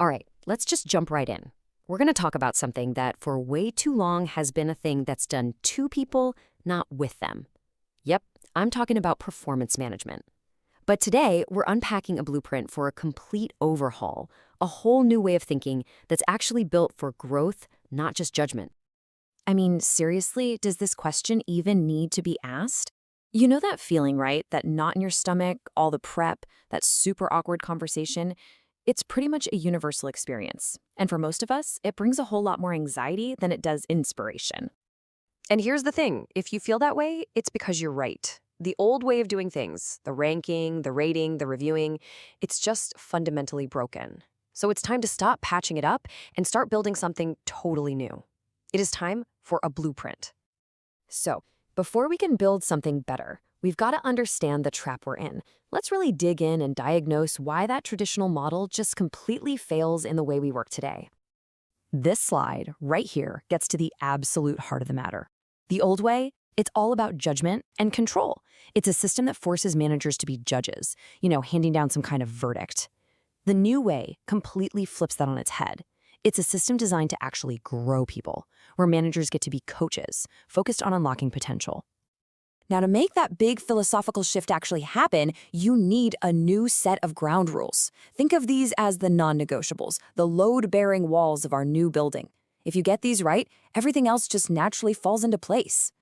All right, let's just jump right in. We're going to talk about something that for way too long has been a thing that's done to people, not with them. Yep, I'm talking about performance management. But today, we're unpacking a blueprint for a complete overhaul, a whole new way of thinking that's actually built for growth, not just judgment. I mean, seriously, does this question even need to be asked? You know that feeling, right? That knot in your stomach, all the prep, that super awkward conversation? It's pretty much a universal experience. And for most of us, it brings a whole lot more anxiety than it does inspiration. And here's the thing, if you feel that way, it's because you're right. The old way of doing things, the ranking, the rating, the reviewing, it's just fundamentally broken. So it's time to stop patching it up and start building something totally new. It is time for a blueprint. So, before we can build something better, we've got to understand the trap we're in. Let's really dig in and diagnose why that traditional model just completely fails in the way we work today. This slide, right here, gets to the absolute heart of the matter. The old way, it's all about judgment and control. It's a system that forces managers to be judges, handing down some kind of verdict. The new way completely flips that on its head. It's a system designed to actually grow people, where managers get to be coaches, focused on unlocking potential. Now, to make that big philosophical shift actually happen, you need a new set of ground rules. Think of these as the non-negotiables, the load-bearing walls of our new building. If you get these right, everything else just naturally falls into place.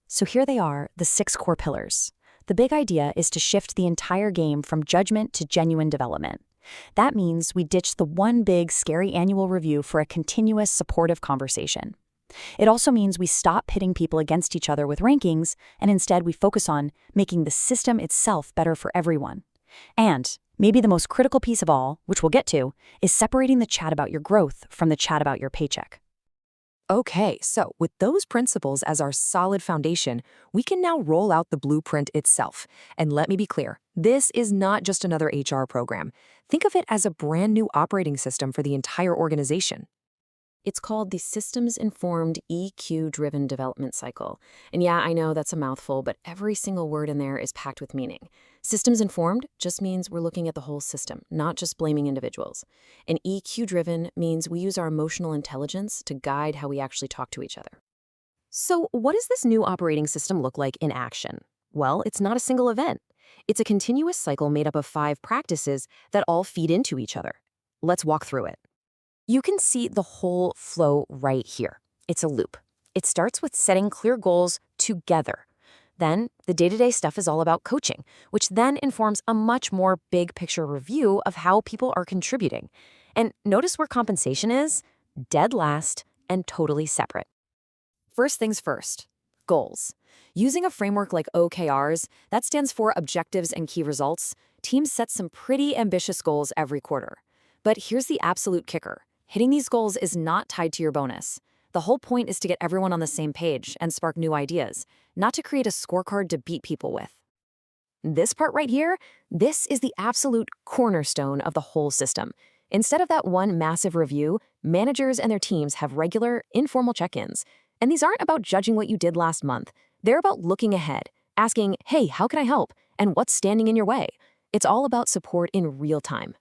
So here they are, the 6 core pillars. The big idea is to shift the entire game from judgment to genuine development. That means we ditch the one big, scary annual review for a continuous, supportive conversation. It also means we stop pitting people against each other with rankings, and instead we focus on making the system itself better for everyone. And maybe the most critical piece of all, which we'll get to, is separating the chat about your growth from the chat about your paycheck. Okay, so with those principles as our solid foundation, we can now roll out the blueprint itself. And let me be clear, this is not just another HR program. Think of it as a brand new operating system for the entire organization. It's called the Systems-Informed EQ-Driven Development Cycle. And yeah, I know that's a mouthful, but every single word in there is packed with meaning. Systems-Informed just means we're looking at the whole system, not just blaming individuals. And EQ-Driven means we use our emotional intelligence to guide how we actually talk to each other. So what does this new operating system look like in action? Well, it's not a single event. It's a continuous cycle made up of 5 practices that all feed into each other. Let's walk through it. You can see the whole flow right here. It's a loop. It starts with setting clear goals together. Then, the day-to-day stuff is all about coaching, which then informs a much more big-picture review of how people are contributing. And notice where compensation is? Dead last and totally separate. First things first, goals. Using a framework like OKRs, that stands for Objectives and Key Results, teams set some pretty ambitious goals every quarter. But here's the absolute kicker. Hitting these goals is not tied to your bonus. The whole point is to get everyone on the same page and spark new ideas, not to create a scorecard to beat people with. This part right here, this is the absolute cornerstone of the whole system. Instead of that one massive review, managers and their teams have regular, informal check-ins. And these aren't about judging what you did last month. They're about looking ahead, asking, hey, how can I help? And what's standing in your way? It's all about support in real time.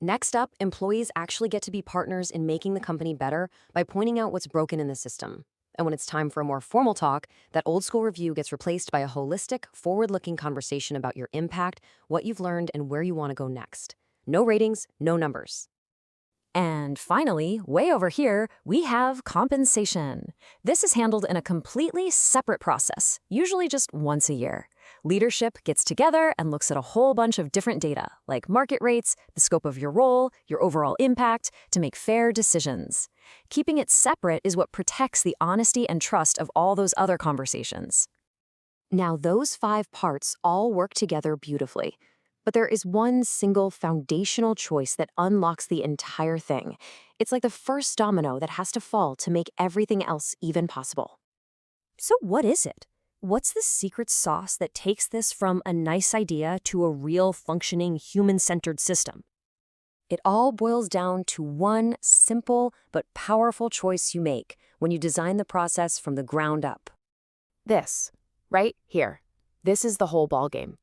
Next up, employees actually get to be partners in making the company better by pointing out what's broken in the system. And when it's time for a more formal talk, that old school review gets replaced by a holistic, forward-looking conversation about your impact, what you've learned, and where you want to go next. No ratings, no numbers. And finally, way over here, we have compensation. This is handled in a completely separate process, usually just once a year. Leadership gets together and looks at a whole bunch of different data, like market rates, the scope of your role, your overall impact, to make fair decisions. Keeping it separate is what protects the honesty and trust of all those other conversations. Now, those 5 parts all work together beautifully. But there is one single foundational choice that unlocks the entire thing. It's like the first domino that has to fall to make everything else even possible. So what is it? What's the secret sauce that takes this from a nice idea to a real functioning human-centered system? It all boils down to one simple but powerful choice you make when you design the process from the ground up. This, right here. This is the whole ballgame.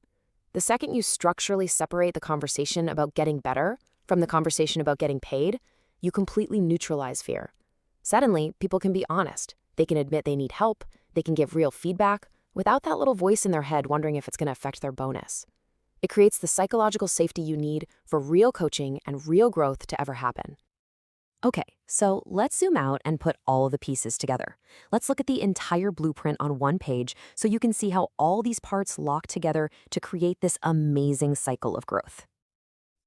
The second you structurally separate the conversation about getting better From the conversation about getting paid, you completely neutralize fear. Suddenly, people can be honest. They can admit they need help. They can give real feedback without that little voice in their head wondering if it's going to affect their bonus. It creates the psychological safety you need for real coaching and real growth to ever happen. Okay, so let's zoom out and put all of the pieces together. Let's look at the entire blueprint on one page so you can see how all these parts lock together to create this amazing cycle of growth.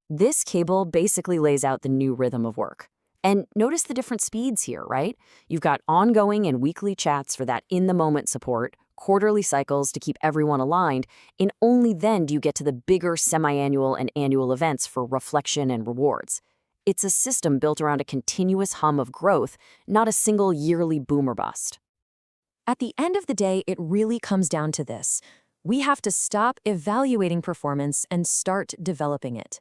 This cable basically lays out the new rhythm of work. And notice the different speeds here, right? You've got ongoing and weekly chats for that in-the-moment support, quarterly cycles to keep everyone aligned, and only then do you get to the bigger semi-annual and annual events for reflection and rewards. It's a system built around a continuous hum of growth, not a single yearly boom or bust. At the end of the day, it really comes down to this. We have to stop evaluating performance and start developing it.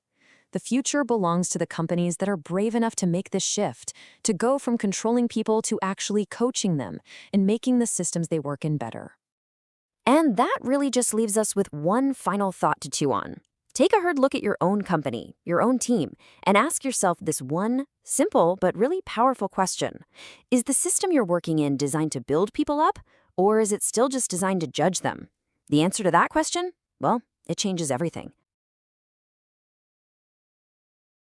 The future belongs to the companies that are brave enough to make this shift, to go from controlling people to actually coaching them and making the systems they work in better. And that really just leaves us with one final thought to chew on. Take a hard look at your own company, your own team, and ask yourself this one simple but really powerful question. Is the system you're working in designed to build people up, or is it still just designed to judge them? The answer to that question? Well, it changes everything.